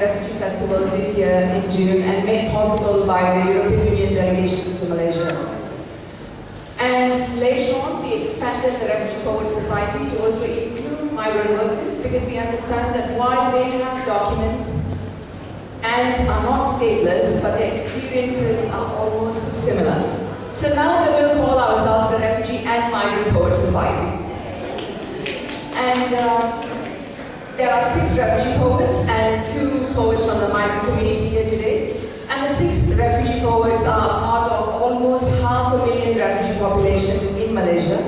Refugee Festival this year in June and made possible by the European Union delegation to Malaysia. And later on, we expanded the Refugee Poets Society to also include migrant workers because we understand that while they have documents and are not stateless, but their experiences are almost similar. So now we're going to call ourselves the Refugee and Migrant Poets Society. And there are 6 refugee poets and 2 poets from the migrant community here today. And the 6 refugee poets are part of almost 500,000 refugee population in Malaysia.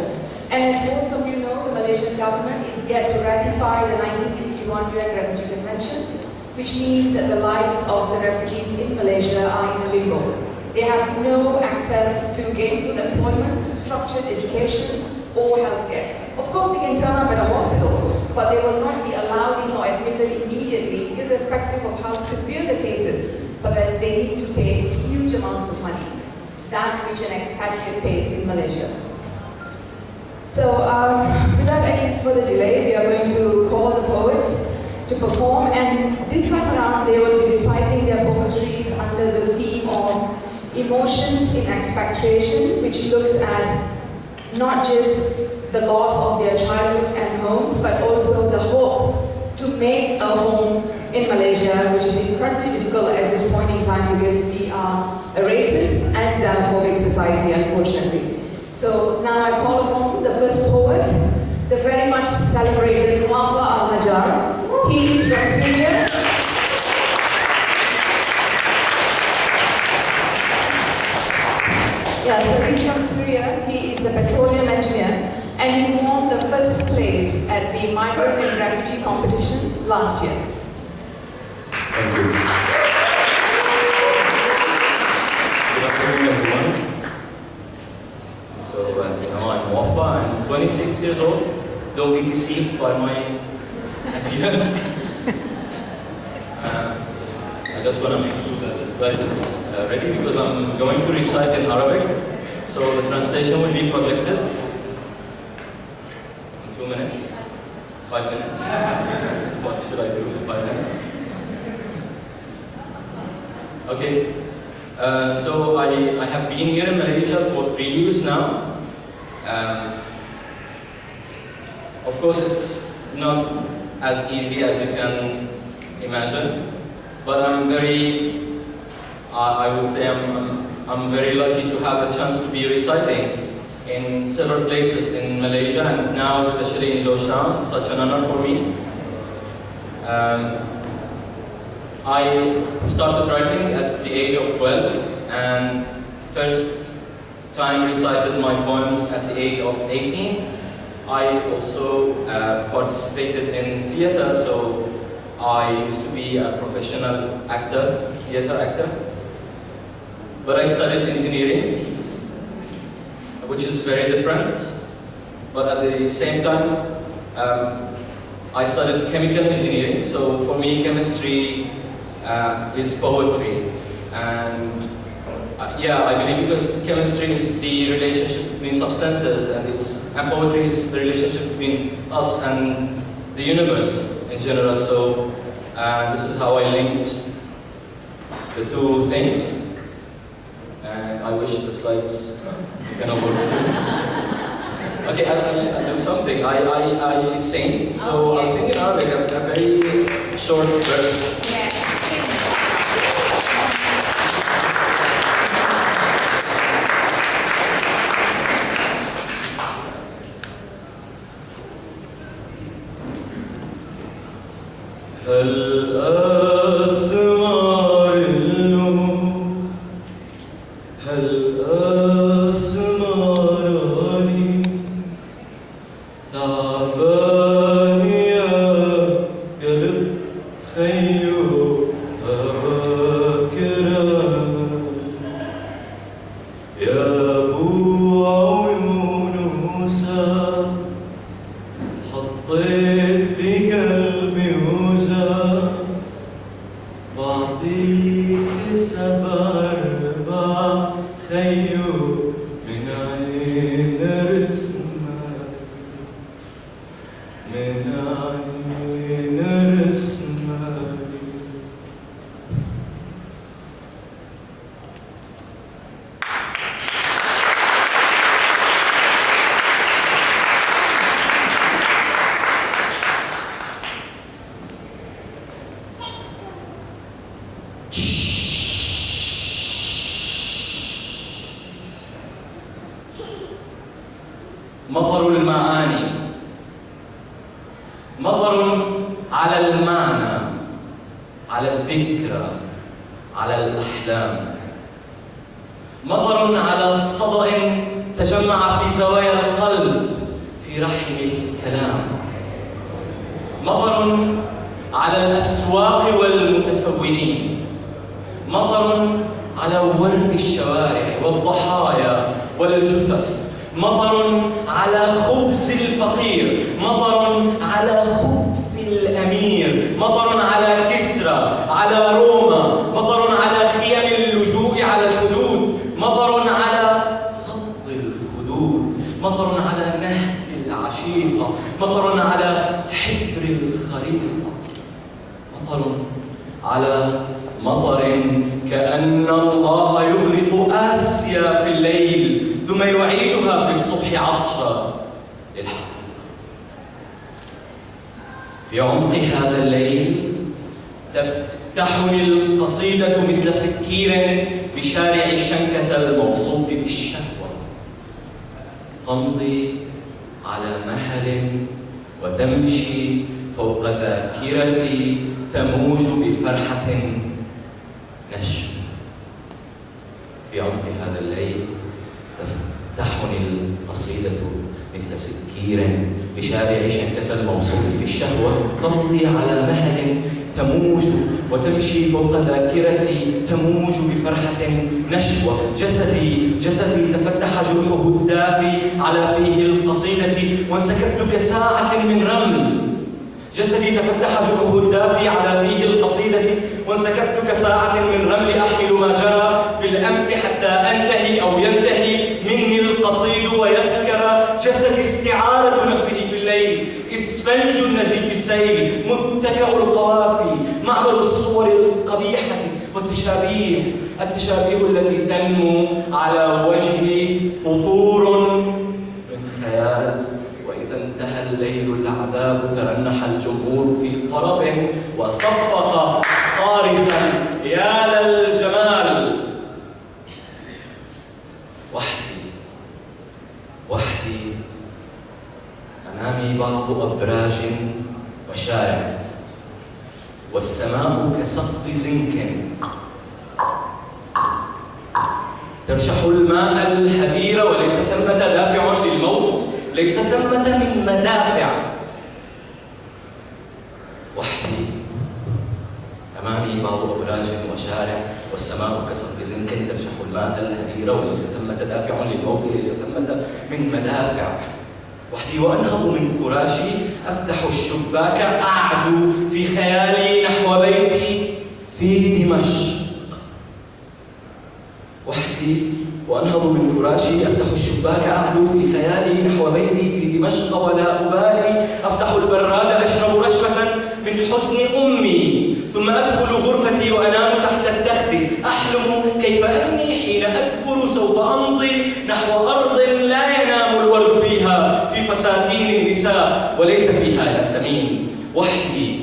And as most of you know, the Malaysian government is yet to ratify the 1951 UN Refugee Convention, which means that the lives of the refugees in Malaysia are in a limbo. They have no access to gainful employment, structured education, or healthcare. Of course, they can turn up at a hospital, but they will not be allowed in or admitted immediately, irrespective of how severe the case is, because they need to pay huge amounts of money, that which an expatriate pays in Malaysia. So, without any further delay, we are going to call the poets to perform, and this time around they will be reciting their poetries under the theme of emotions in expatriation, which looks at not just the loss of their childhood and homes, but also the hope to make a home in Malaysia, which is incredibly difficult at this point in time because we are a racist and xenophobic society, unfortunately. So now I call upon the first poet, the very much celebrated Muwafa. He is from Syria. Yeah, so he's from Syria. He is a petroleum engineer, and he won the first place at the Migrant and Refugee competition last year. Thank you. Good afternoon, everyone. So, as you know, I'm Muwafa. I'm 26 years old. Don't be deceived by my appearance. I just want to make sure that the slide is ready because I'm going to recite in Arabic. So the translation will be projected in 2 minutes, 5 minutes. What should I do in 5 minutes? Okay. So I have been here in Malaysia for 3 years now. Of course, it's not as easy as you can imagine. But I'm very, I would say I'm very lucky to have a chance to be reciting in several places in Malaysia and now especially in Joan. Such an honor for me. I started writing at the age of 12 and first time recited my poems at the age of 18. I also participated in theater, so I used to be a professional actor, theater actor, but I studied engineering, which is very different, but at the same time, I studied chemical engineering, so for me chemistry is poetry, and yeah, I believe because chemistry is the relationship between substances, and poetry is the relationship between us and the universe in general. So this is how I linked the two things, and I wish the slides can work soon. Okay, I'll do something. I sing, so I'll sing in Arabic, a very short verse. هل أسمار النور هل أسمارني تعبان يا قلب خيو هواكرا يا أبو عيون موسى حطيت بقلبي بعطيك 7 4 خيو من عين رسمك من عين رسمك على الذكرى، على الأحلام. مطر على صدأ تجمع في زوايا القلب في رحم الكلام. مطر على الأسواق والمتسولين. مطر على ورد الشوارع والضحايا والجثث. مطر على خبز الفقير. مطر على خبز الأمير. مطر على كسرى، على روما. مطر على خيم اللجوء على الحدود. مطر على خط الخدود. مطر على نهب العشيقة. مطر على حبر الخريطة. مطر على مطر كأن الله يغرق آسيا في الليل ثم يعيدها في الصبح عطشا للحقيقة. في عمق هذا الليل تفتحني القصيدة مثل سكير بشارع شنكة الموصوف بالشهوة. تمضي على مهل وتمشي فوق ذاكرتي تموج بفرحة نشم. في عمق هذا الليل تفتحني القصيدة مثل سكير بشارع شنكة الموصوف بالشهوة. تمضي على مهل تموج وتمشي فوق ذاكرتي تموج بفرحة نشوة. جسدي تفتح جروحه الدافي على فيه القصيدة وانسكبت كساعة من رمل. جسدي تفتح جروحه الدافي على فيه القصيدة وانسكبت كساعة من رمل أحمل ما جرى في الأمس حتى أنتهي أو ينتهي مني القصيد ويسكر. جسدي استعارة نفسه في الليل، إسفنج النزيف السيل، متكأ القوافي، معبر الصور القبيحة والتشابيه التي تنمو على وجهي فطور من خيال. وإذا انتهى الليل العذاب ترنح الجمهور في طرب وصفق صارخا يا للجمال. وحدي أمامي بعض أبراج وشارع والسماء كسقف زنك ترشح الماء الهدير وليس ثمة دافع للموت، ليس ثمة من مدافع. وحدي أمامي بعض أبراج وشارع والسماء كسقف زنك ترشح الماء الهدير وليس ثمة دافع للموت، ليس ثمة من مدافع. وحدي وأنهض من فراشي أفتح الشباك أعدو في خيالي نحو بيتي في دمشق. وحدي وأنهض من فراشي أفتح الشباك أعدو في خيالي نحو بيتي في دمشق ولا أبالي. أفتح البراد أشرب رشفة من حزن أمي ثم أدخل غرفتي وأنام تحت التخت. أحلم كيف أني حين أكبر سوف أمضي نحو أرض لا ينام الورد فيها، في فساتين النساء وليس فيها ياسمين. وحدي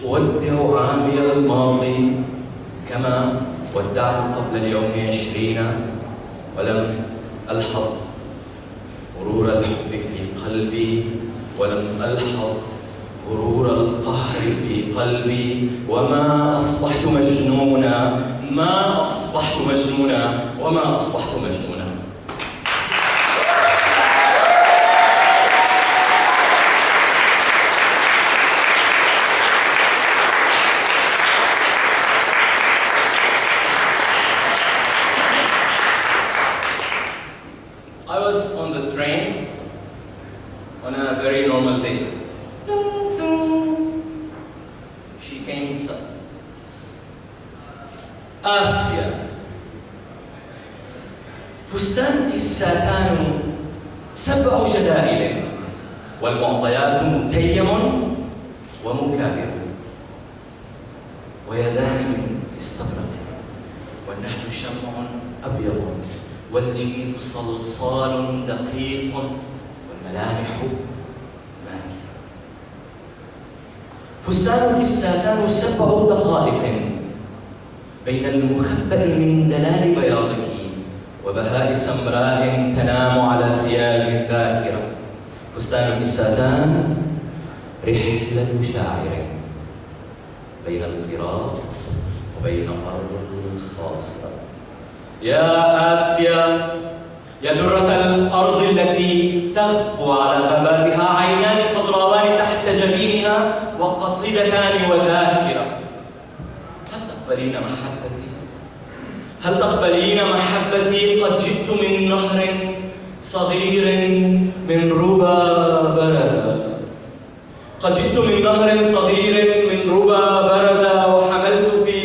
أودع عامي الماضي كما ودعت قبل اليوم 20 ولم ألحظ غرور الحب في قلبي، ولم ألحظ غرور القهر في قلبي. وما أصبحت مجنونا، ما أصبحت مجنونا، وما أصبحت مجنونا. I was on the train on a very normal day. She came inside. آسيا، فستانك الساتان 7 جدائل والمعطيات متيم ومكابر، ويدان من استبرق، والنهد شمع أبيض، والجيب صلصال دقيق، والملامح ماكية. فستانك الساتان 7 دقائق بين المخبأ من دلال بياضك وبهاء سمراء تنام على سياج الذاكرة. فستانك الساتان رحلة شاعر بين القراط وبين أرض خاصة. يا آسيا، يا درة الأرض التي تغفو على غاباتها عينان خضراوان تحت جبينها وقصيدتان وذاكرة. هل تقبلين محبتي؟ هل تقبلين محبتي؟ قد جئت من نهر صغير من ربى برد. قد جئت من نهر صغير من ربى برد وحملت في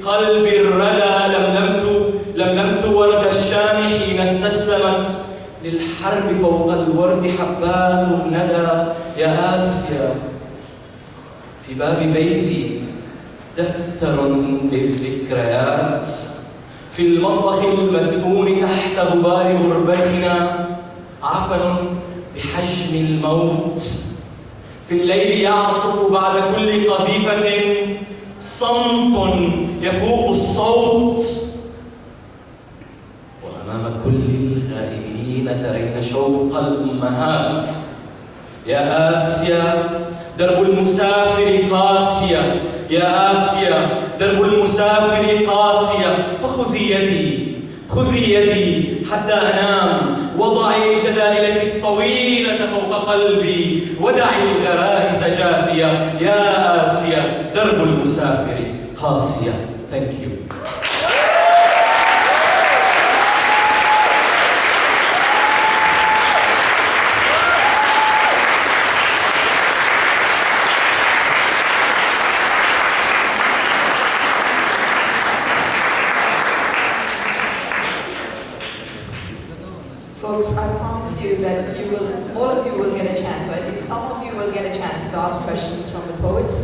قلبي الردى. لملمت ورد الشام حين استسلمت للحرب فوق الورد حبات الندى. يا آسيا، في باب بيتي دفتر للذكريات، في المطبخ المدفون تحت غبار غربتنا عفن بحجم الموت. في الليل يعصف بعد كل قذيفة صمت يفوق الصوت، وأمام كل الغائبين ترين شوق الأمهات. يا آسيا، درب المسافر قاسية. يا آسيا، درب المسافر قاسية. فخذي يدي، خذي يدي حتى أنام، وضعي جدائلك الطويلة فوق قلبي، ودعي الغرائز جافية. يا آسيا، درب المسافر قاسية. Thank you. Folks, I promise you that all of you will get a chance, or at least some of you will get a chance to ask questions from the poets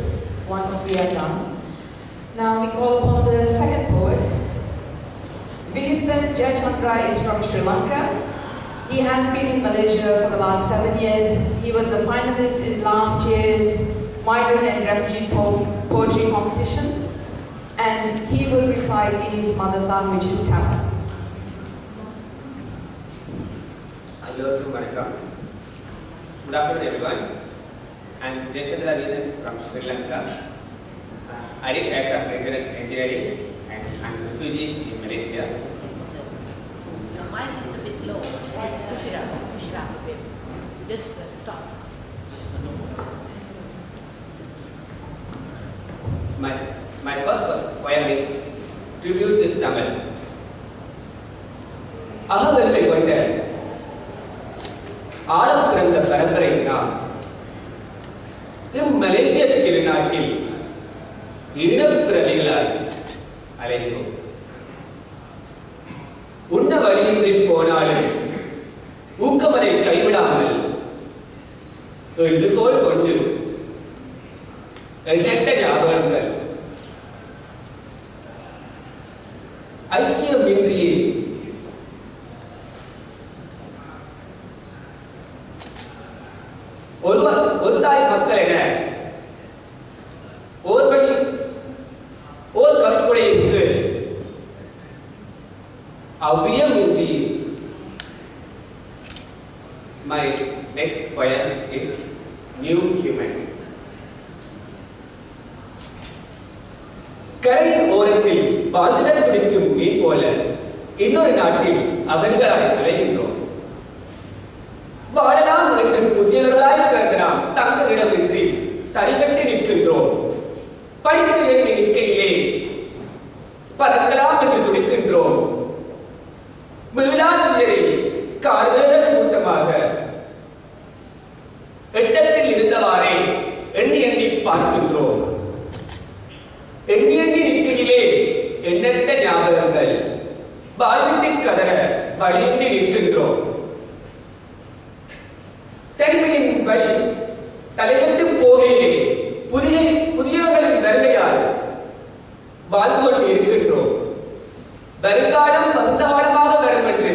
once we are done. Now we call upon the second poet. Vihirtan is from Sri Lanka. He has been in Malaysia for the last 7 years. He was the finalist in last year's Migrant and Refugee Poetry Competition, and he will recite in his mother tongue, which is Tamil. Hello to Vanakkam. Good afternoon, everyone. I'm Vihirtan from Sri Lanka. I did aircraft maintenance engineering, and I'm a refugee in Malaysia. Your mic is a bit low. Push it up a bit. Just the top. My first poem is tribute to Tamil. அகவெல்லை கொண்ட ஆழம் பிறந்த பரம்பரை நாம் மலேசிய திருநாட்டில் இனப்பிரதிகளாய் அலைகிறோம். உண்ண வழியின்றி போனாலும் ஊக்கமதை கைவிடாமல் எழுதுகோள் கொண்டு எண்ணற்ற ஞாபகங்கள் ஐக்கியமின்றி ஒரு தாய் மக்கள் என ஓர் கற்கொடைக்கு அவ்வியமின்றி. My next poem is New Humans. கரையின் ஓரத்தில் வாழ்ந்துடன் குடிக்கும் மீன் போல இன்னொரு நாட்டில் அகதிகளாய் அலைகின்றோம். வாழலாம் என்று புதியவர்களாய் பிறந்த நாம் தங்க இடமின்றி தரிகட்டி நிற்கின்றோம். படிப்பு எண்ணி நிற்கையிலே பறக்கலாம் என்று துடிக்கின்றோம். மீளாந்தியரில் கார்வேக கூட்டமாக எட்டத்தில் இருந்தவாறே எண்ணி எண்ணி பார்க்கின்றோம். எண்ணி எண்ணி நிற்கையிலே எண்ணற்ற ஞாபகங்கள் வாழ்விட்டு கதற வழியின்றி நிற்கின்றோம். தனிமையின் வழி தலைகட்டு போகையிலே புதியவர்களின் வருகையால் வாழ்ந்து கொண்டு இருக்கின்றோம். வருங்காலம் வசந்த காலமாக வரும் என்று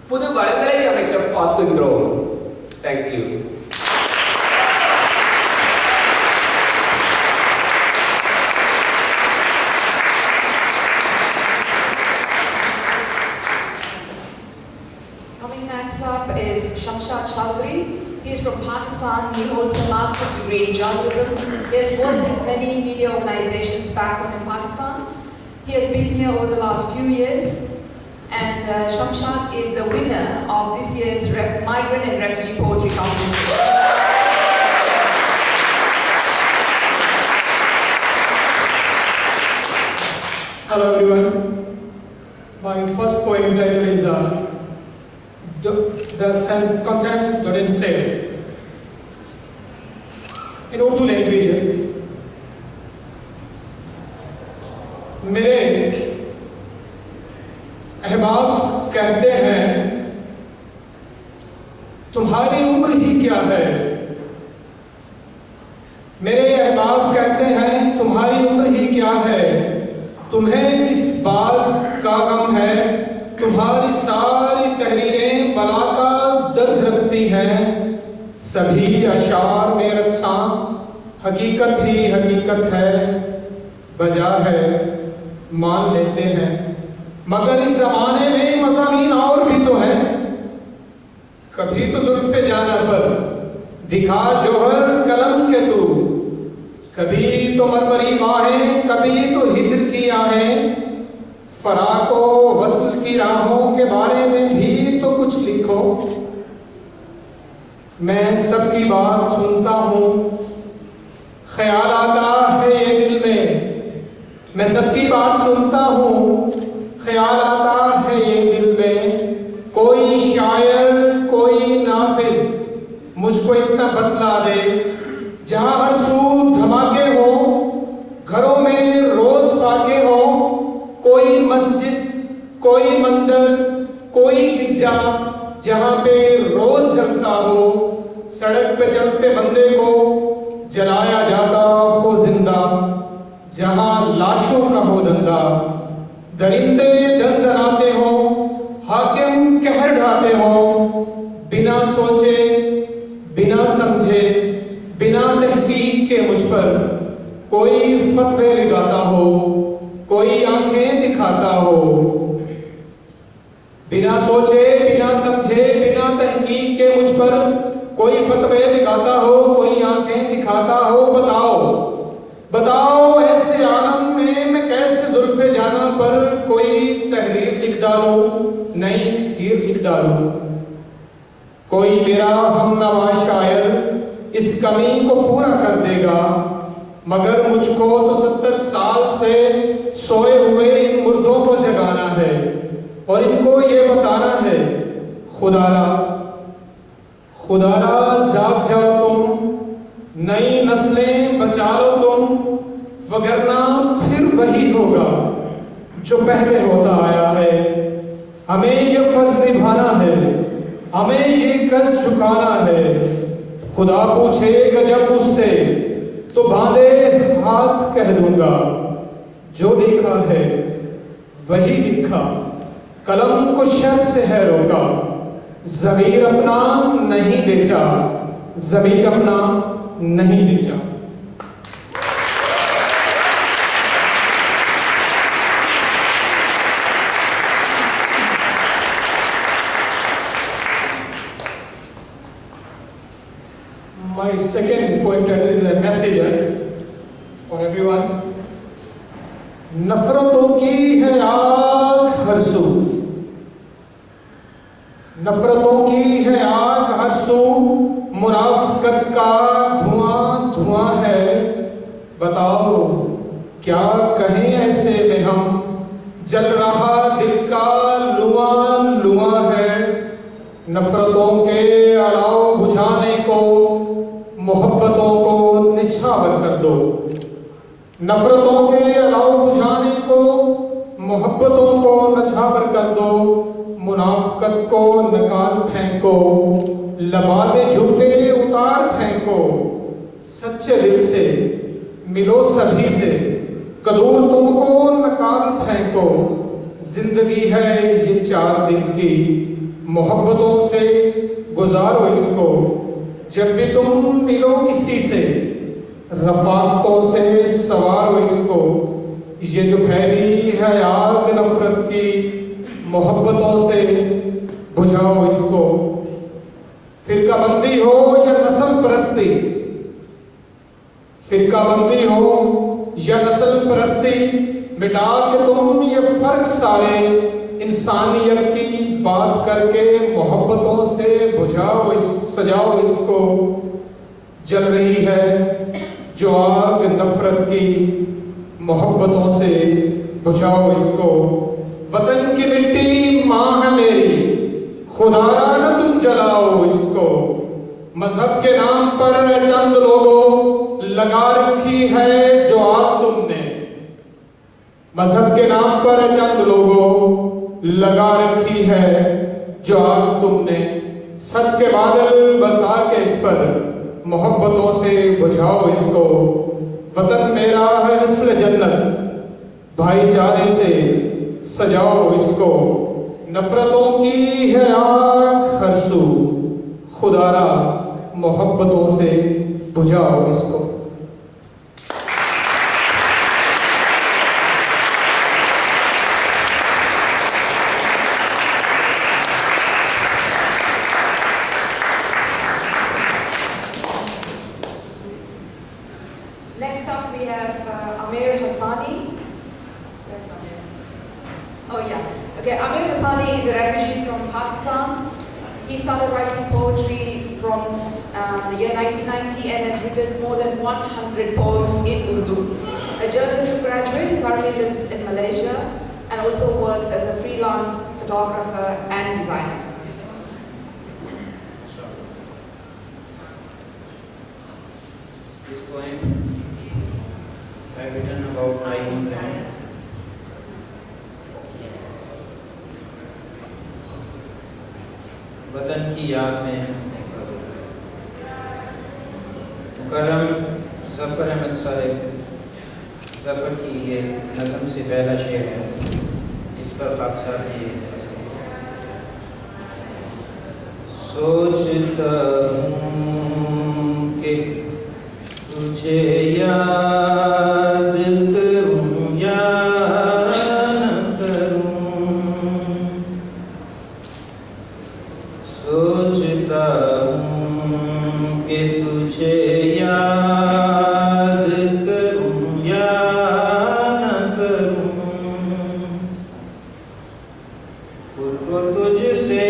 புது வளங்களை அமைக்க பார்க்கின்றோம். Thank you. Coming next up is Shamshad. He is is from Pakistan. He holds a master's degree in journalism. He has worked in many media organizations back home in Pakistan. He has been here over the last few years. And Shamshad is the winner of this year's Migrant and Refugee Poetry Competition. Hello everyone. My first poem title is The Conscience Didn't Say. In Urdu language, मेरे अहबाब कहते हैं तुम्हारी उम्र ही क्या है। मेरे अहबाब कहते हैं तुम्हारी उम्र ही क्या है, तुम्हें किस बात का गम है, तुम्हारी सारी तहरीरें बला का दर्द रखती हैं, सभी अशार में रक्सा हकीकत ही हकीकत है, बजा है मान लेते हैं, मगर इस जमाने में मज़ामीन और भी तो हैं। कभी तो जुल्फ़े जाना पर दिखा जोहर कलम के तू, कभी तो मरमरी बाहें, कभी तो हिज्र की आहें, फराको वस्ल की राहों के बारे में भी तो कुछ लिखो। मैं सबकी बात सुनता हूँ, ख्याल आता है ये दिल में, मैं सबकी बात सुनता हूँ, ख्याल आता है ये दिल में, कोई शायर कोई नाफिज मुझको इतना बतला दे, जहाँ हर सू धमाके हो, घरों में रोज फाके हो, कोई मस्जिद कोई मंदिर कोई गिरजा जहाँ पे रोज जलता हो, सड़क पे चलते बंदे को जलाया जाता हो जिंदा, जहाँ लाशों का हो धंधा, दरिंदे दंदनाते हो, हाकिम कहर ढाते हो, बिना सोचे बिना समझे बिना तहकीक के मुझ पर कोई फतवे लगाता हो, कोई आंखें दिखाता हो, बिना सोचे बिना समझे बिना तहकीक के मुझ पर कोई फतवे लगाता हो, कोई आंखें दिखाता हो। बताओ बताओ ऐसे आलम में मैं कैसे जुल्फ़े जाना पर कोई तहरीर लिख डालूं, नई खीर लिख डालूं। कोई मेरा हमनवा शायर इस कमी को पूरा कर देगा, मगर मुझको तो 70 साल से सोए हुए इन मुर्दों को जगाना है और इनको ये बताना है, खुदारा खुदारा जाग जाओ तुम, नई नस्लें बचा लो तुम, वगरना फिर वही होगा जो पहले होता आया है। हमें ये फर्ज निभाना है, हमें ये कर्ज चुकाना है। खुदा पूछेगा जब उससे तो बांधे हाथ कह दूंगा, जो देखा है वही लिखा, कलम को शर से है रोका, ज़मीर अपना नहीं बेचा, ज़मीर अपना नहीं बेचा। My second poem title is a message for everyone. नफरतों की है आग हर सू, नफरतों की है आग हर सू, मुनाफिकत का धुआं धुआं है। बताओ क्या कहें ऐसे में हम, जल रहा दिल का लुआं लुआं है। नफरतों के अलाव बुझाने को मोहब्बतों को निछावर कर दो, नफरतों के अलाव बुझाने को मोहब्बतों को निछावर कर दो, मुनाफिकत को निकाल फेंको, लबादे झूठे उतार फेंको, सच्चे दिल से मिलो सभी से, कदूरतों को निकाल फेंको। जिंदगी है ये 4 दिन की, मोहब्बतों से गुजारो इसको। जब भी तुम मिलो किसी से, रफाकतों से सवारो इसको। ये जो फैली है आग नफरत की, मोहब्बतों से बुझाओ इसको। फिरकाबंदी हो या नस्ल परस्ती, फिरकाबंदी हो या नस्ल परस्ती, मिटा के तुम ये फर्क सारे इंसानियत की बात करके मोहब्बतों से बुझाओ सजाओ इसको। जल रही है जो आग नफरत की, मोहब्बतों से बुझाओ इसको। वतन की मिट्टी माँ है मेरी, खुदारा न तुम जलाओ इसको। मजहब के नाम पर चंद लोगों लगा रखी है जो आग तुमने, मजहब के नाम पर चंद लोगों लगा रखी है जो आग तुमने। सच के बादल बसा के इस पर मोहब्बतों से बुझाओ इसको। वतन मेरा है नस्ल जन्नत, भाईचारे से सजाओ इसको। नफरतों की है आग हर सू, खुदारा मोहब्बतों से बुझाओ इसको। Next up we have Aamir Hasani. Where's Aamir? Oh yeah. Okay, Aamir Hasani is a refugee from Pakistan. He started writing poetry from the year 1990 and has written more than 100 poems in Urdu. A journalism graduate, he currently lives in Malaysia and also works as a freelance photographer and designer. This poem I have written about my homeland. वतन की याद में मुकर्रम ज़फ़र अहमद साहब ज़फ़र की ये नज़म से पहला शेर है। इस पर खाकसार ने ये सोचता हूँ कि तुझे याद करूँ या न करूँ, सोचता हूँ कि तुझे याद करूँ या न करूँ, खुद को तुझसे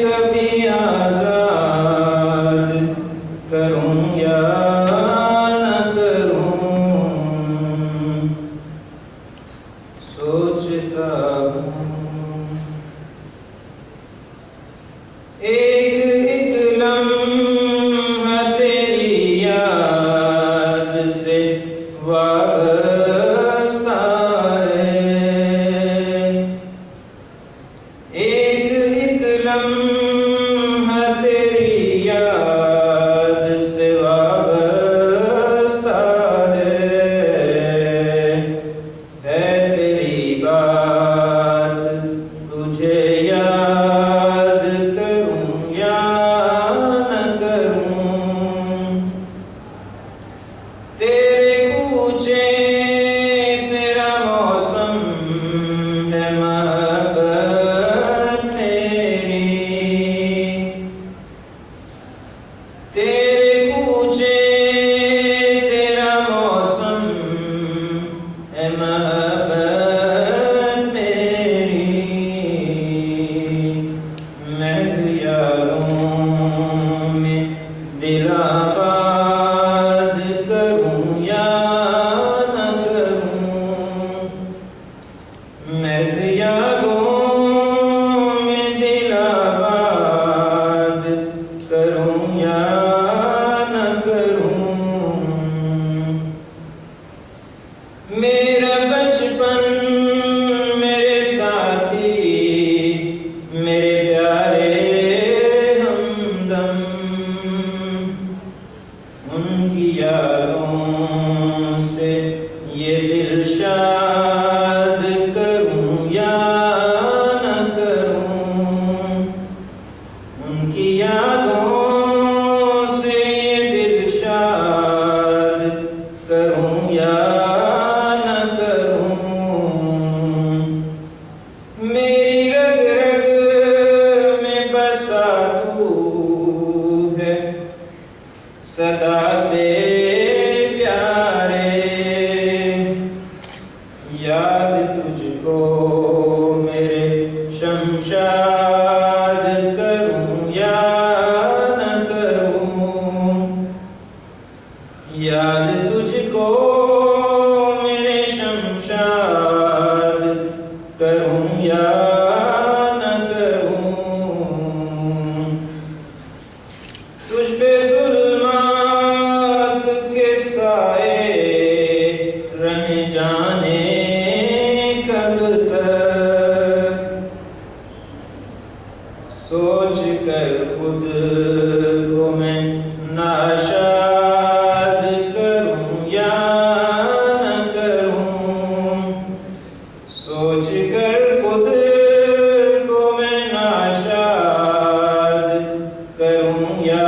कभी आज़ाद करूँ या न करूँ, सोचता हूँ। एक लम्हा तेरी याद से वाबस्ता है, एक लम्हा तेरी याद से वाबस्ता है तेरी बात तुझे याद करूँ या न करूँ, तेरे कूचे तेरा मौसम है मोहब्बत मेरी, तेरे कूचे तेरा मौसम है मोहब्बत मेरी, महज़ यादों में दिल आबाद करूँ या न करूँ, महज़ यादों में दिल आबाद करूँ या न करूँ, मेरा बचपन मेरे साथी मेरे प्यारे हमदम, उनकी यादों से ये दिल शाद करूँ या न करूँ, उनकी यादों से ये दिल शाद करूँ या न करूँ, मेरी रग रग में बसा तू जाने कब तक सोच कर खुद को मैं नाशाद करूं या न करूं, सोच कर खुद को मैं नाशाद करूं या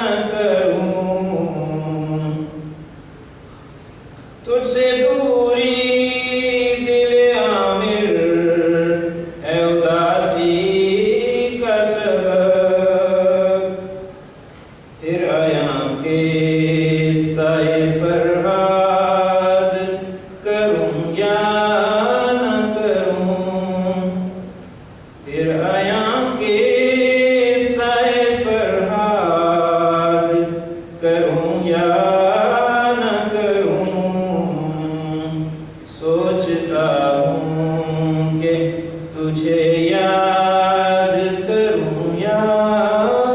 न करूं। तुझसे दूरी दिल आमिर है उदासी का सबब, फिर आया के साए फरहाद करूं या न करूं, फिर आया के साए फरहाद करूं या न करूं। सोचता हूँ कि तुझे याद करूं या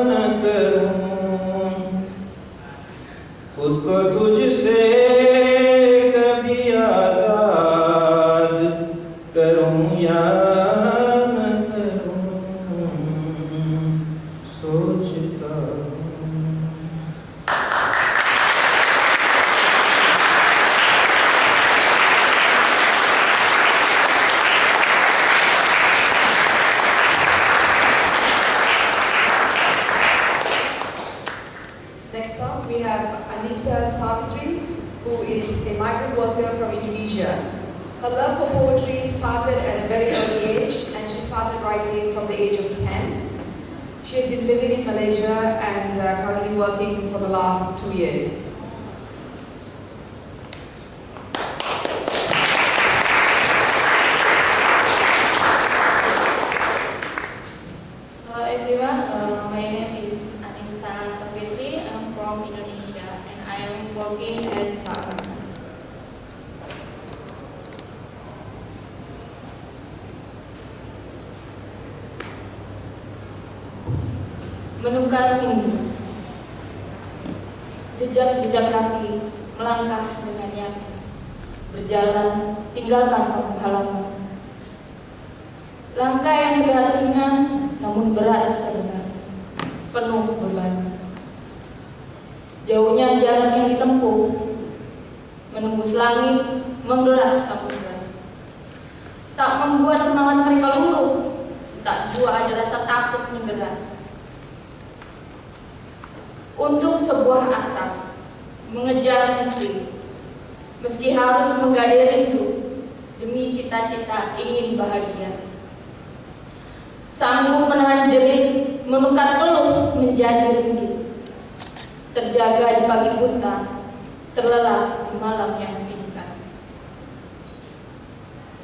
न करूं, खुद को तुझसे कभी आजाद करूं या न करूं, सोचता हूँ। Next up, we have Annisa, who is a migrant worker from Indonesia. Her love for poetry started at a very early age, and she started writing from the age of 10. She has been living in Malaysia and currently working for the last 2 years. Hello everyone, my name is Annisa. I'm from Indonesia and I am working at Joan. Menukar rindu, jejak-jejak kaki melangkah dengan yakin, berjalan tinggalkan kampung halaman. Langkah yang terlihat ringan namun berat sebenarnya, penuh beban. Jauhnya jarak yang ditempuh, menembus langit, membelah samudera. Tak membuat semangat mereka luruh, tak jua ada rasa takut menggerak. Untuk sebuah asa, mengejar mimpi, meski harus menggadai rindu, demi cita-cita ingin bahagia. Sanggup menahan jerit, menukar peluh menjadi ringgit. Terjaga di pagi buta, terlelap di malam yang singkat.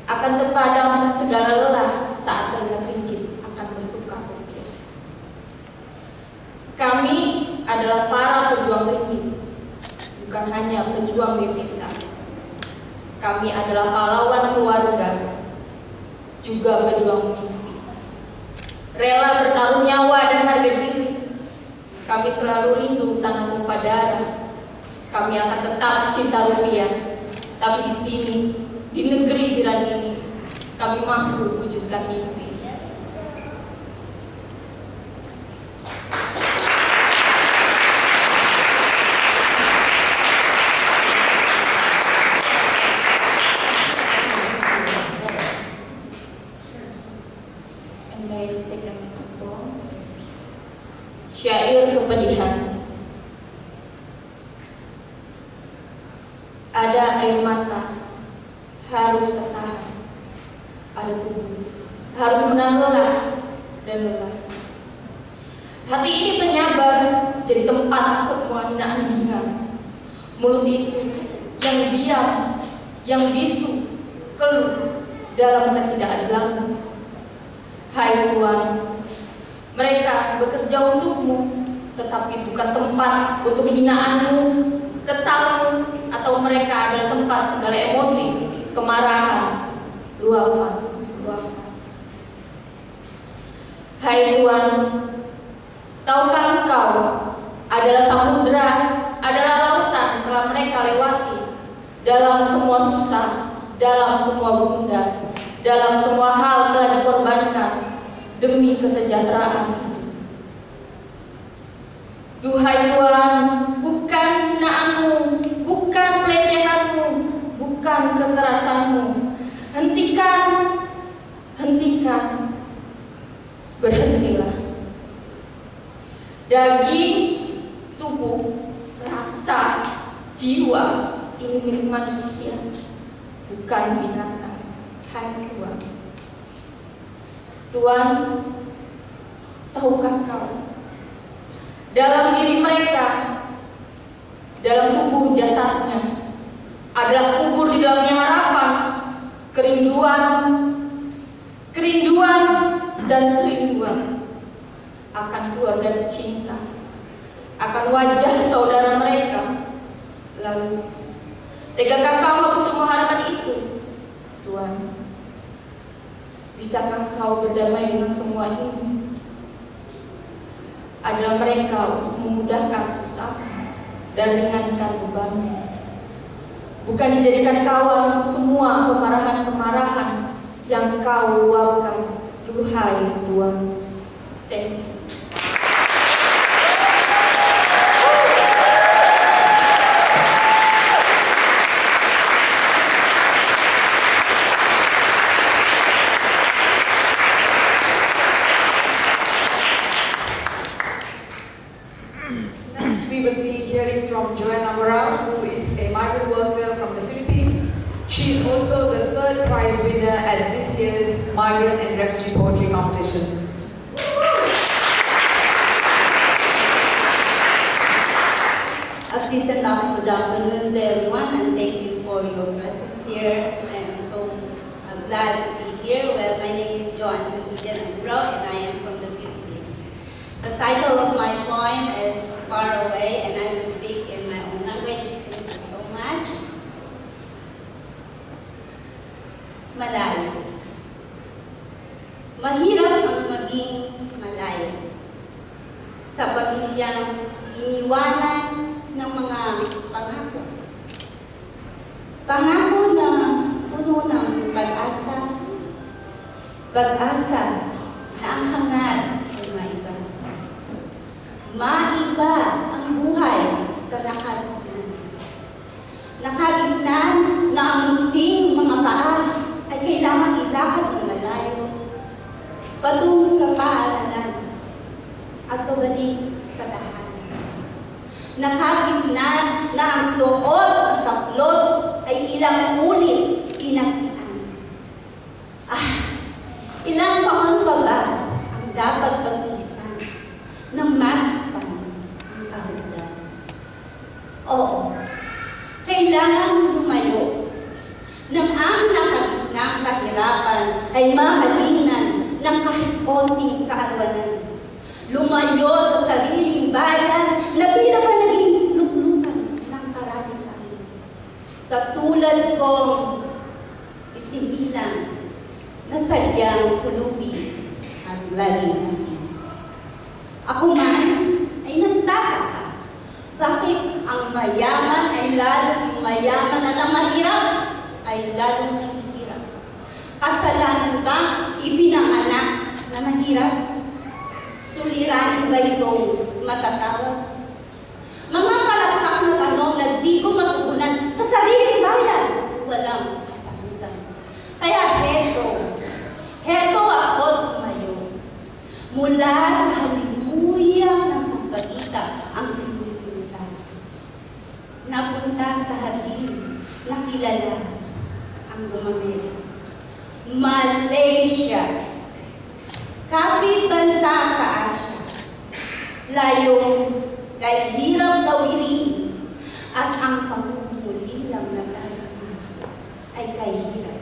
Akan terpadam segala lelah saat terlihat ringgit akan bertukar rupiah. Kami adalah para pejuang ringgit, bukan hanya pejuang devisa. Kami adalah pahlawan keluarga, juga pejuang mimpi. Rela bertaruh nyawa dan harga diri. Kami selalu rindu tanah tumpah darah. Kami akan tetap cinta rupiah, tapi di sini, di negeri jiran ini, kami mampu wujudkan mimpi. Syair kepedihan. Ada air mata, harus tertahan. Ada tubuh, harus menahan lelah dan lelah. Hati ini penyabar, jadi tempat semua hinaan hinaan. Mulut itu yang diam, yang bisu, keluh dalam ketidakadilan. Hai Tuhan, mereka bekerja untukmu, tetapi bukan tempat untuk hinaanmu, kesalmu, atau mereka adalah tempat segala emosi, kemarahan, luapan. Hai Tuhan, tahukah engkau adalah samudera, adalah lautan telah mereka lewati, Dalam semua susah, dalam semua gundah, dalam semua hal telah dikorbankan demi kesejahteraan hidup. Duhai Tuhan, bukan hinaanmu, bukan pelecehanmu, bukan kekerasanmu. Hentikan, berhentilah. Daging, tubuh, rasa, jiwa ini milik manusia, bukan binatang. Hai Tuhan. Tuhan, tahukah Kau, dalam diri mereka, dalam tubuh jasadnya, adalah kubur di dalamnya harapan, kerinduan dan kerinduan akan keluarga tercinta, akan wajah saudara mereka. Lalu, tegakah Kau hapus semua harapan itu, Tuhan? Bisakah Kau berdamai dengan semua ini? Adalah mereka untuk memudahkan susah dan ringankan beban, bukan dijadikan kawan untuk semua kemarahan-kemarahan yang Kau luapkan. Duhai Tuhan, thank you. Next, we will be hearing from Joan, who is a migrant worker from the Philippines. She is also the third prize winner at this year's Migrant and Refugee Poetry Competition. Abdulsalam, good afternoon to everyone, and thank you for your presence here. I am so glad to be here. Well, my name is Joan, and I am from the Philippines. The title of my poem is Far Away, and I will speak in my own language. Thank you so much. Malayo. Mahirap ang maging malayo sa pamilyang iniwanan ng mga pangako. Pangako na puno ng pag-asa. Pag-asa na ang hangat ay maiba. Maiba ang buhay sa nakagisnan. Nakagisnan na ang munting mga paa ay kailangan ilakad ng malayo patungo sa paaralan at pabalik sa tahanan. Nakagisnan na ang suot o saklot ay ilang ulit pinagpian. Ilang taon pa ba ang dapat pag-isan ng matikpan ang kahulugan? Oo, kailangan lumayo nang ang nakagisnang kahirapan ay mahalingan ng kahit konting kaarwanan. Lumayo sa sariling bayan na tila ba naging luklukan ng karalikan. Sa tulad kong isinilang na sadyang kulubi ang lalim. Ako man ay nagtataka, bakit ang mayaman ay lalong mayaman at ang mahirap ay lalong naghihirap? Kasalanan bang ipinanganak na mahirap? Suliranin ba itong matatawag? Mga kalasak na tanong na di ko matugunan sa sariling bayan, walang kasagutan. Kaya heto ako tumayo. Mula sa halimuyak ng sampagita ang sinisinta. Napunta sa hardin, nakilala ang gumamit. Malaysia. Kapit bansa sa Asia. Layong kay hirap tawirin at ang pagmumulilang na tayo ay kay hirap.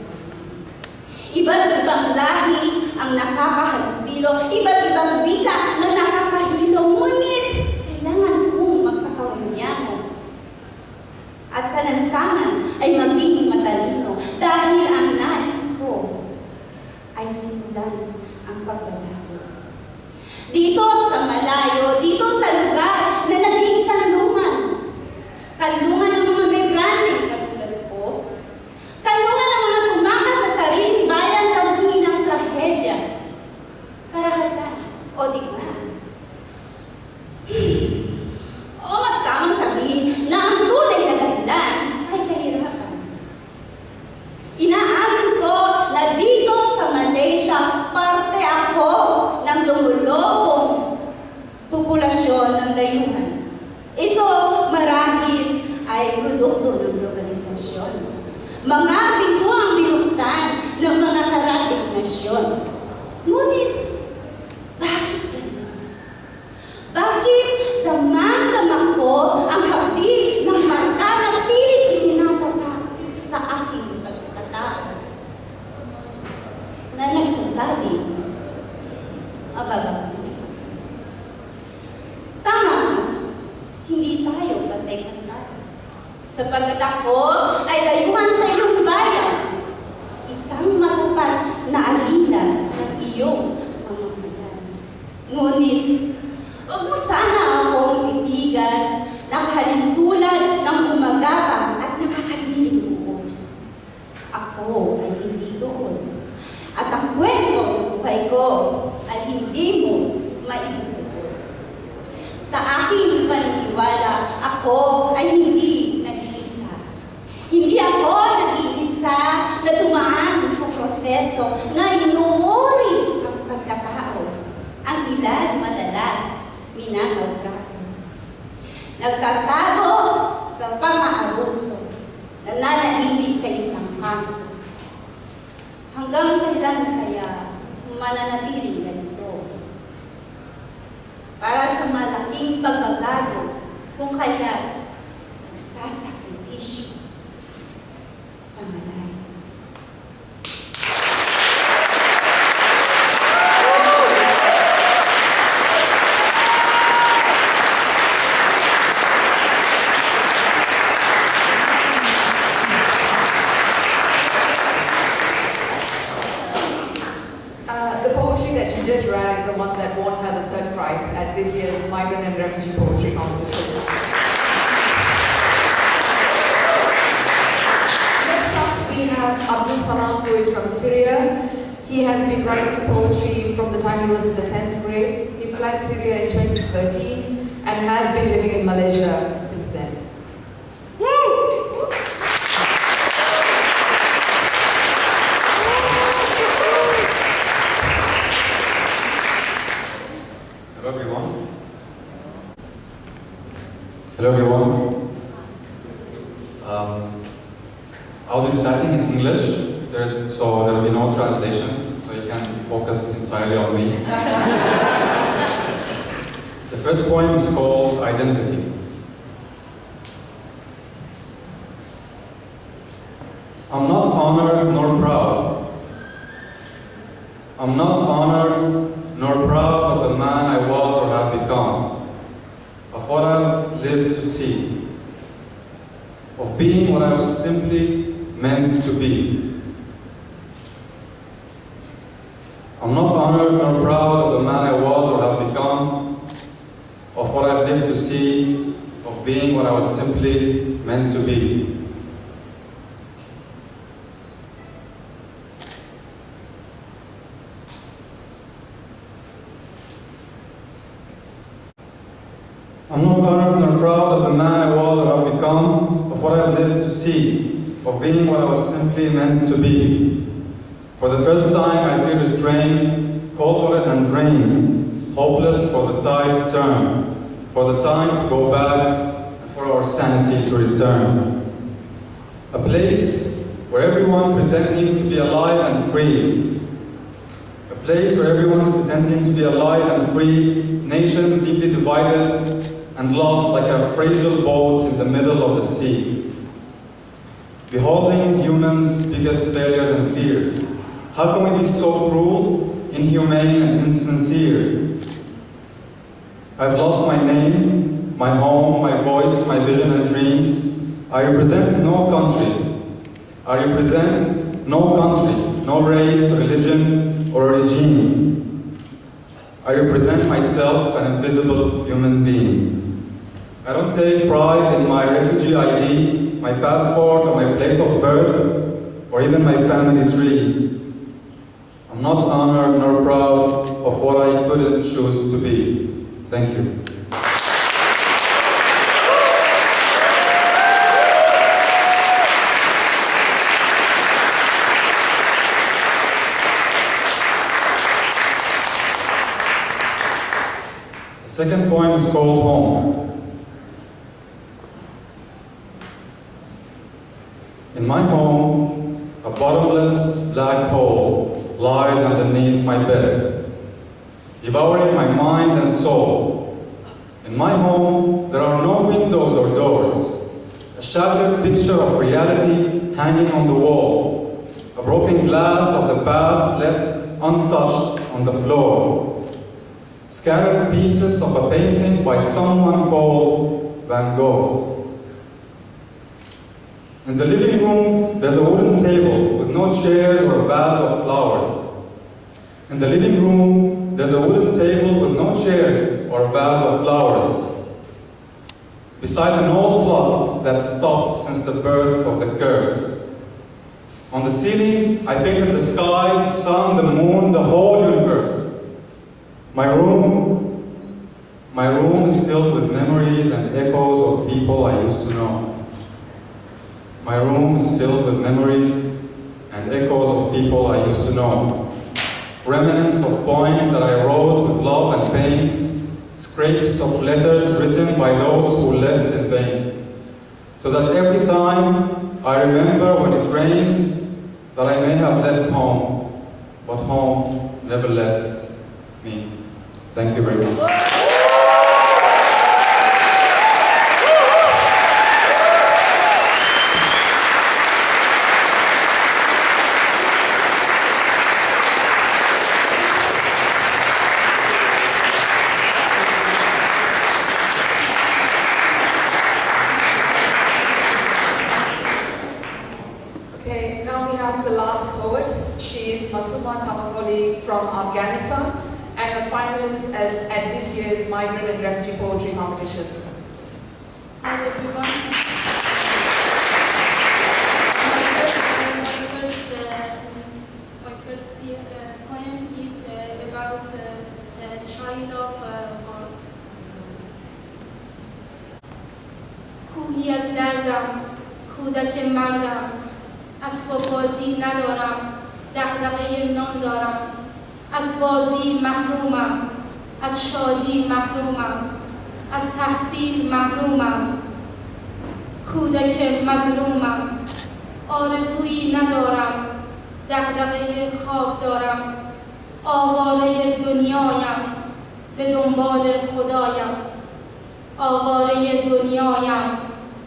Iba't ibang lahi ang nakakahalubilo, iba't ibang wika na nakakahilo, ngunit kailangan kong magkakaunyamo. At sa lansangan ay maging matalino dahil ang nais ko ay simulan ang pagbabago. Dito sa malayo, dito sa lugar na naging kanlungan ng mga migrante katulad ko, populasyon ng dayuhan. Ito marahil ay produkto ng globalisasyon. Mga pintuang binuksan ng mga karating nasyon. Ngunit, bakit ganun? Bakit damang-dama ko ang hapdi ng marka na pilit itinatatak sa aking pagkatao? Na nagsasabi, tama ka, hindi tayo pantay-pantay. Sapagkat ako ay dayuhan sa iyong bayan, isang matapat na alila ng iyong pamamayan. Ngunit, huwag mo sana akong titigan ng halintulad ng umagapang at nakakadiling buod. Ako ay hindi doon. At ang kwento ng buhay ko ay hindi mo maibubuod. Sa aking paniniwala, ako ay hindi nag-iisa. Hindi ako nag-iisa na dumaan sa proseso na inuuri ang pagkatao. Ang ilan madalas minamaltrato. Nagtatago sa pang-aabuso, nananahimik sa isang kanto. Hanggang kailan kaya mananatiling ganito? Para sa malaking pagbabago, kung kaya nagsasakripisyo sa malay. The poetry that she just read is the one that won her the third prize at this year's Migrant and Refugee Poetry Competition. Next up, we have Abdulsalam, who is from Syria. He has been writing poetry from the time he was in the 10th grade. He fled Syria in 2013 and has been living in Malaysia since then. Hello everyone. I'll be reciting in English, so there will be no translation, so you can focus entirely on me. The first poem is called Identity. I'm not honored nor proud. I'm not honored nor proud of the man I was or have become, of what I've lived to see, of being what I was simply meant to be. I'm not honored nor proud of the man I was or have become, of what I've lived to see, of being what I was simply meant to be. I'm not honored nor proud of the man I was or have become, of what I've lived to see, of being what I was simply meant to be. For the first time I feel restrained, cold-blooded and drained, hopeless for the tide to turn, for the time to go back, and for our sanity to return. A place where everyone pretending to be alive and free. A place where everyone pretending to be alive and free, nations deeply divided, and lost like a fragile boat in the middle of the sea. Beholding humans' biggest failures and fears, how can we be so cruel, inhumane, and insincere? I've lost my name, my home, my voice, my vision and dreams. I represent no country. I represent no country, no race, religion, or regime. I represent myself, an invisible human being. I don't take pride in my refugee ID, my passport, or my place of birth, or even my family tree. I'm not honored nor proud of what I couldn't choose to be. Thank you. The second poem is called Home. In my home, a bottomless black hole lies underneath my bed, devouring my mind and soul. In my home, there are no windows or doors, a shattered picture of reality hanging on the wall, a broken glass of the past left untouched on the floor, scattered pieces of a painting by someone called Van Gogh. In the living room, there's a wooden table with no chairs or a vase of flowers. In the living room, there's a wooden table with no chairs or a vase of flowers. Beside an old clock that stopped since the birth of the curse. On the ceiling, I painted the sky, the sun, the moon, the whole universe. My room is filled with memories and echoes of people I used to know. My room is filled with memories and echoes of people I used to know. Remnants of poems that I wrote with love and pain, scrapes of letters written by those who left in vain. So that every time I remember when it rains, that I may have left home, but home never left me. Thank you very much. Okay, now we have the last poet. She is Masuma from Afghanistan and a finalist at this year's Migrant and Refugee Poetry Competition. Hi everyone. My first poem is about a child of کوهی از دردم، کودک مردم، اسباب بازی ندارم، دغدغه نان دارم، از بازی محرومم، از شادی محرومم، از تحصیل محرومم، کودک مظلومم، آرزویی ندارم، دغدغه خواب دارم، آواره دنیایم، به دنبال خدایم، آواره دنیایم،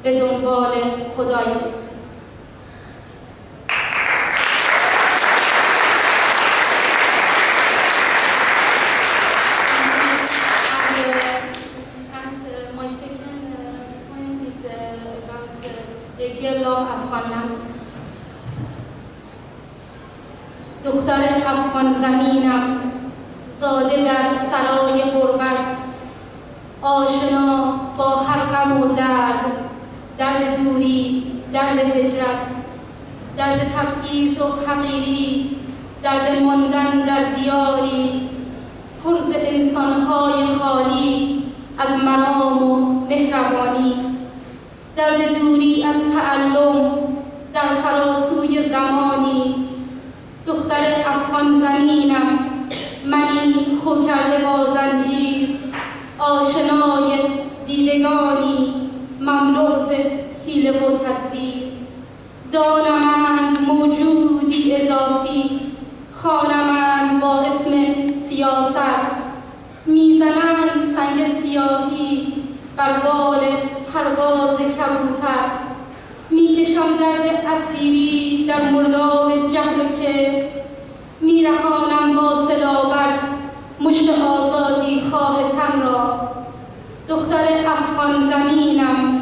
به دنبال خدایم. دختر افغان زمینم، زاده در سرای غربت، آشنا با هر غم و درد، درد دوری، درد هجرت، درد تبعیض و حقیری، درد ماندن در دیاری پر ز انسان‌های خالی از مرام و مهربانی، درد دوری از تعلم در فراسوی زمانی. دختر افغان زمینم، منی خو کرده با زنجیر، آشنای دیدگانی مملو ز حیله و تزویر. دانمند موجودی اضافی، خوانمند با اسم سیاست، میزنند سنگ سیاهی بر بال پرواز کبوتر. میکشم درد اسیری در مرداب جهل و که، میرهانم با صلابت مشت آزادی خواه تن را. دختر افغان زمینم،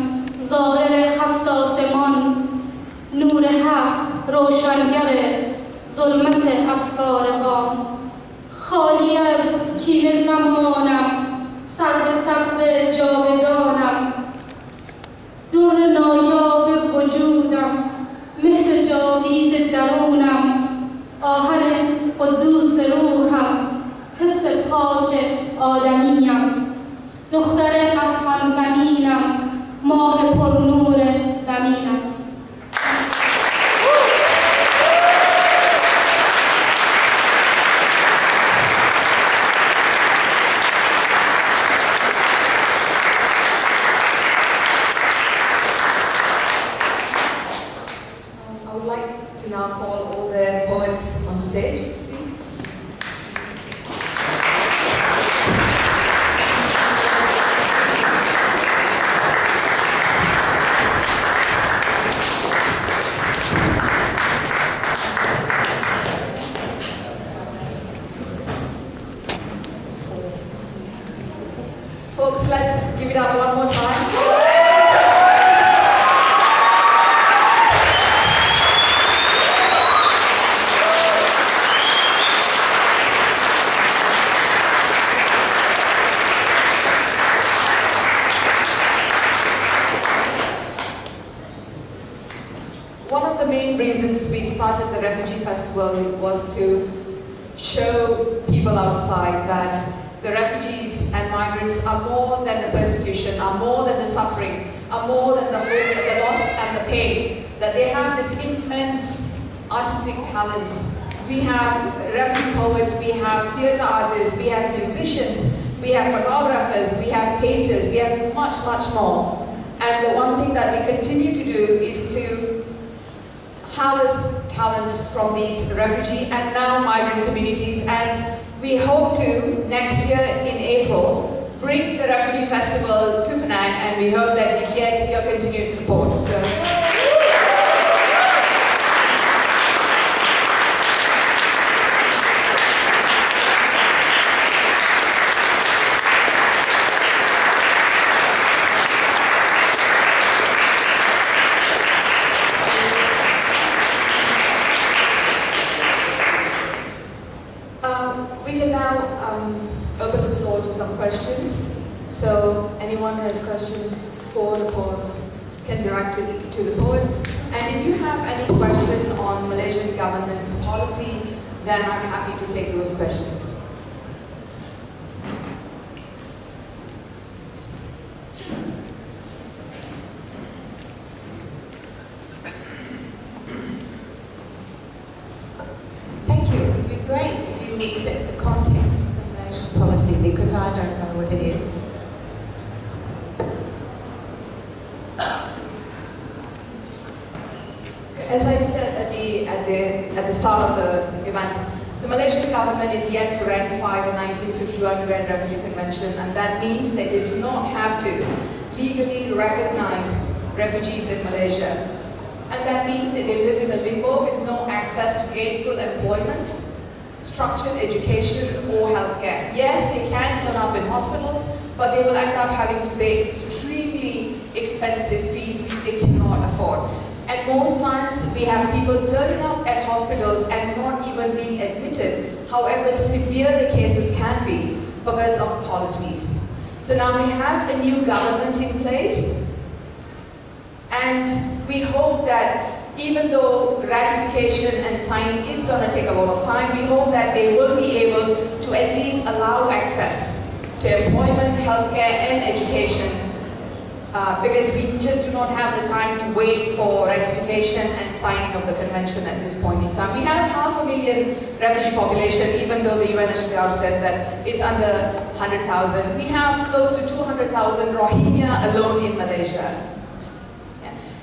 ظاهر هفت آسمان، نور حق روشنگر ظلمت افکار عام. خالی از کینه زمانم، سرو سبز جاودانم، دور نایاب وجودم، مهر جاوید درونم، آهن قدوس روحم، حس پاک آدمیم. دختر افغان زمینم، ماه پرنور زمینم. to now call all the poets on stage. Folks, let's give it up one more time. One of the main reasons we started the Refugee Festival was to show people outside that the refugees and migrants are more than the persecution, are more than the suffering, are more than the hope, the loss and the pain, that they have this immense artistic talents. We have refugee poets, we have theatre artists, we have musicians, we have photographers, we have painters, we have much, much more. And the one thing that we continue to do is to harness talent from these refugee and now migrant communities, and we hope to, next year in April, bring the Refugee Festival to Penang, and we hope that we get your continued support. So. We can now open the floor to some questions. So anyone who has questions for the poets can direct it to the poets. And if you have any question on Malaysian government's policy, then I'm happy to take those questions. Thank you. It would be great if you would set the context of the Malaysian policy, because I don't know what it is. As I said at the start of the event, the Malaysian government is yet to ratify the 1951 UN Refugee Convention, and that means that they do not have to legally recognize refugees in Malaysia. And that means that they live in a limbo with no access to gainful employment, structured education, or healthcare. Yes, they can turn up in hospitals, but they will end up having to pay extremely expensive fees which they cannot afford. And most times we have people turning up at hospitals and not even being admitted, however severe the cases can be because of policies. So now we have a new government in place, and we hope that even though ratification and signing is going to take a lot of time, we hope that they will be able to at least allow access to employment, healthcare and education, because we just do not have the time to wait for ratification and signing of the convention at this point in time. We have 500,000 refugee population, even though the UNHCR says that it's under 100,000. We have close to 200,000 Rohingya alone in Malaysia.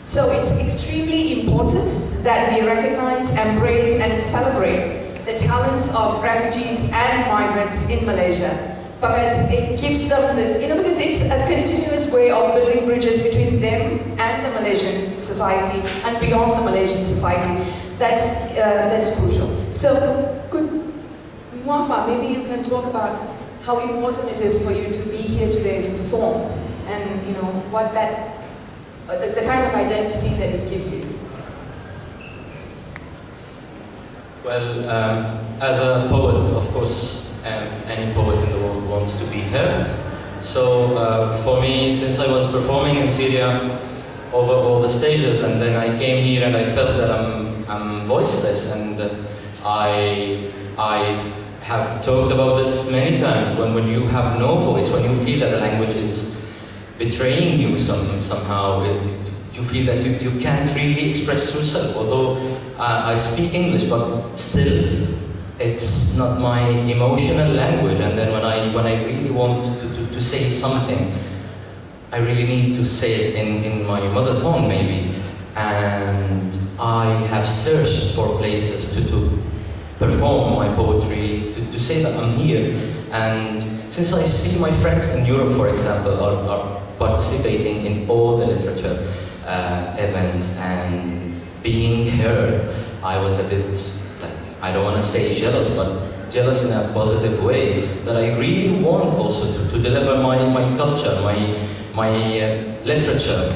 So it's extremely important that we recognize, embrace and celebrate the talents of refugees and migrants in Malaysia, because it gives them this, because it's a continuous way of building bridges between them and the Malaysian society and beyond the Malaysian society. That's crucial. So could Muwafa, maybe you can talk about how important it is for you to be here today to perform, and what that the kind of identity that it gives you. Well, as a poet, of course, any poet in the world wants to be heard. So for me, since I was performing in Syria over all the stages, and then I came here and I felt that I'm voiceless, and I have talked about this many times, when you have no voice, when you feel that the language is betraying you somehow, you feel that you can't really express yourself. Although I speak English, but still it's not my emotional language. And then when I really want to say something, I really need to say it in my mother tongue maybe. And I have searched for places to perform my poetry, to say that I'm here. And since I see my friends in Europe, for example, are participating in all the literature events and being heard, I was a bit, like, I don't want to say jealous, but jealous in a positive way, that I really want also to deliver my culture, my literature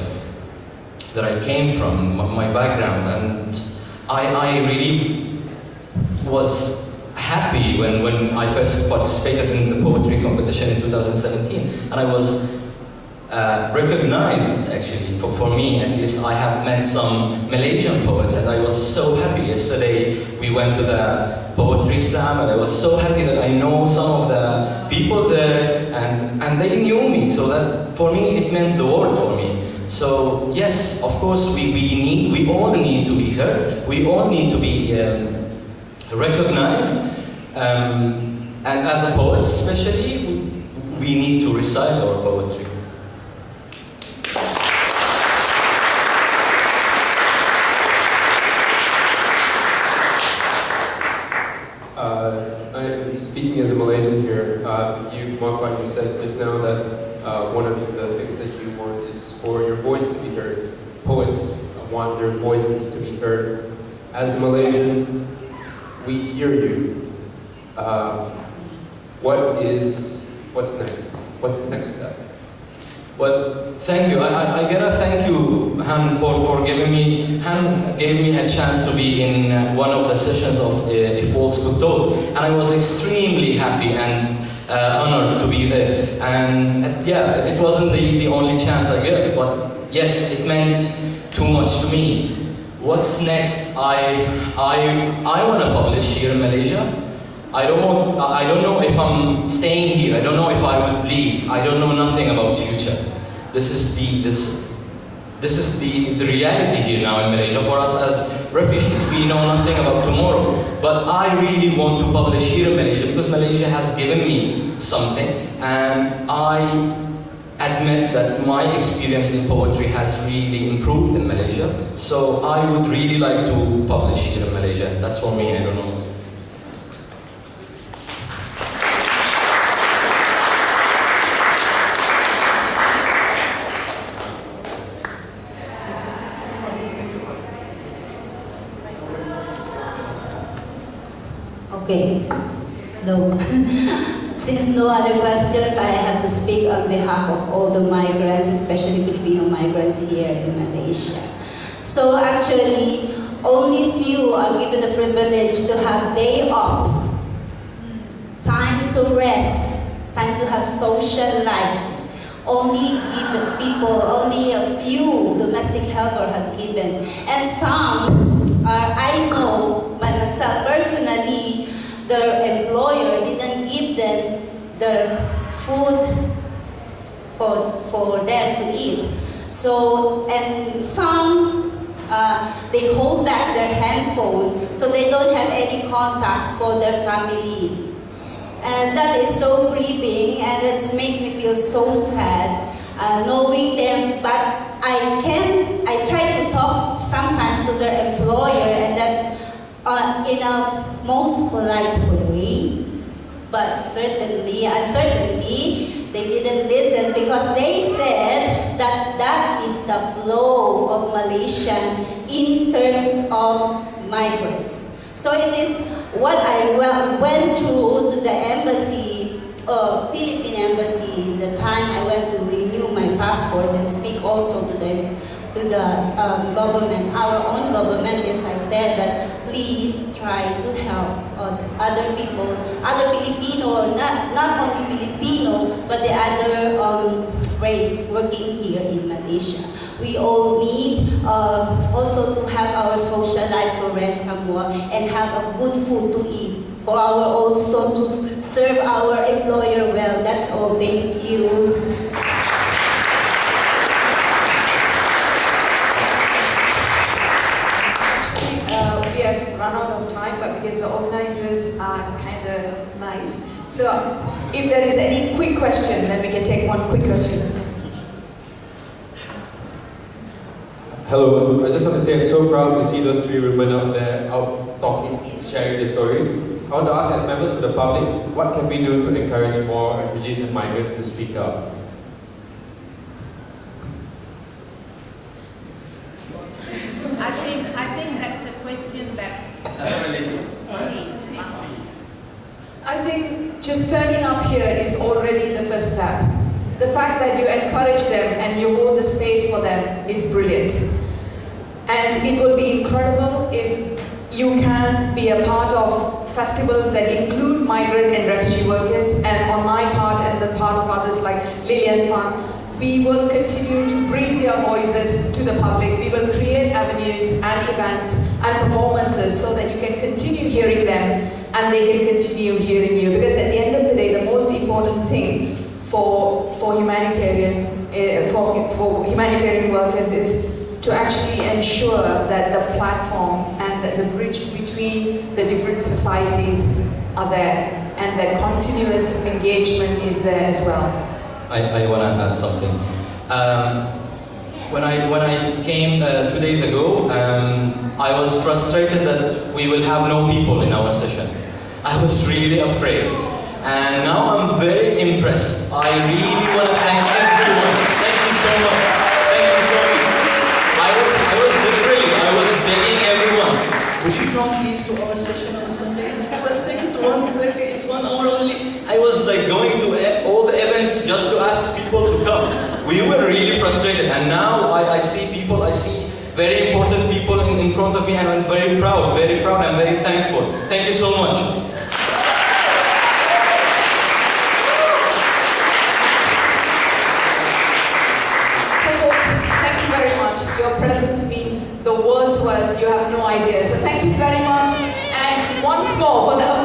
that I came from, my background. And I really was happy when I first participated in the poetry competition in 2017, and I was recognized, actually, for me at least. I have met some Malaysian poets, and I was so happy. Yesterday we went to the poetry slam, and I was so happy that I know some of the people there, and they knew me, so that for me it meant the world for me. So yes, of course we all need to be heard, we all need to be recognized, and as poets especially, we need to recite our poetry. Speaking as a Malaysian here, Muwafa, you said just now that one of the things that you want is for your voice to be heard. Poets want their voices to be heard. As a Malaysian, we hear you. What's next? What's the next step? Well, thank you. I gotta thank you, Han, for giving me. Han gave me a chance to be in one of the sessions of A False Good Talk, and I was extremely happy and honored to be there. And yeah, it wasn't the only chance I got, but yes, it meant too much to me. What's next? I want to publish here in Malaysia. I don't know if I'm staying here. I don't know if I will leave. I don't know nothing about future. This is the reality here now in Malaysia. For us as refugees, we know nothing about tomorrow. But I really want to publish here in Malaysia because Malaysia has given me something, and I admit that my experience in poetry has really improved in Malaysia. So I would really like to publish here in Malaysia. That's for me. I don't know. Okay, no. Since no other questions, I have to speak on behalf of all the migrants, especially Filipino migrants here in Malaysia. So actually, only few are given the privilege to have day offs, time to rest, time to have social life. Only a few domestic helpers have given. And some I know by myself personally, their employer didn't give them their food for them to eat. So, and some, they hold back their handphone so they don't have any contact for their family. And that is so grieving, and it makes me feel so sad knowing them. But I try to talk sometimes to their employer, and that in a most polite way, but certainly, uncertainly, they didn't listen because they said that that is the flow of Malaysia in terms of migrants. So it is what I went through to the embassy, Philippine embassy, the time I went to renew my passport and speak also to the government, our own government, as I said, that please try to help other people, other Filipino, or not only Filipino, but the other race working here in Malaysia. We all need also to have our social life to rest somewhere and have a good food to eat for our also to serve our employer well. That's all. Thank you. We have run out of time, but because the organizers are kind of nice, so if there is any quick question, then we can take one quick question. Hello, I just want to say I'm so proud to see those 3 women out there, out talking, sharing their stories. I want to ask, as members of the public, what can we do to encourage more refugees and migrants to speak up? I think that's a question that I think just turning up here is already the first step. The fact that you encourage them and you hold the space for them is brilliant. And it will be incredible if you can be a part of festivals that include migrant and refugee workers, and on my part and the part of others like Lilian Fan, we will continue to bring their voices to the public. We will create avenues and events and performances so that you can continue hearing them and they can continue hearing you. Because at the end of the day, the most important thing for humanitarian workers is to actually ensure that the platform and that the bridge between the different societies are there and that continuous engagement is there as well. I want to add something. When I came 2 days ago, I was frustrated that we will have no people in our session. I was really afraid. And now I'm very impressed. I really want to thank everyone. Thank you so much. Thank you so much. I was begging everyone, would you come please to our session on Sunday? It's 7:30 to 1:30, it's 1 hour only. I was like going to all the events just to ask people to come. We were really frustrated, and now I see people, I see very important people in front of me, and I'm very proud, and very thankful. Thank you so much. Your presence means the world to us. You have no idea. So thank you very much. And once more for the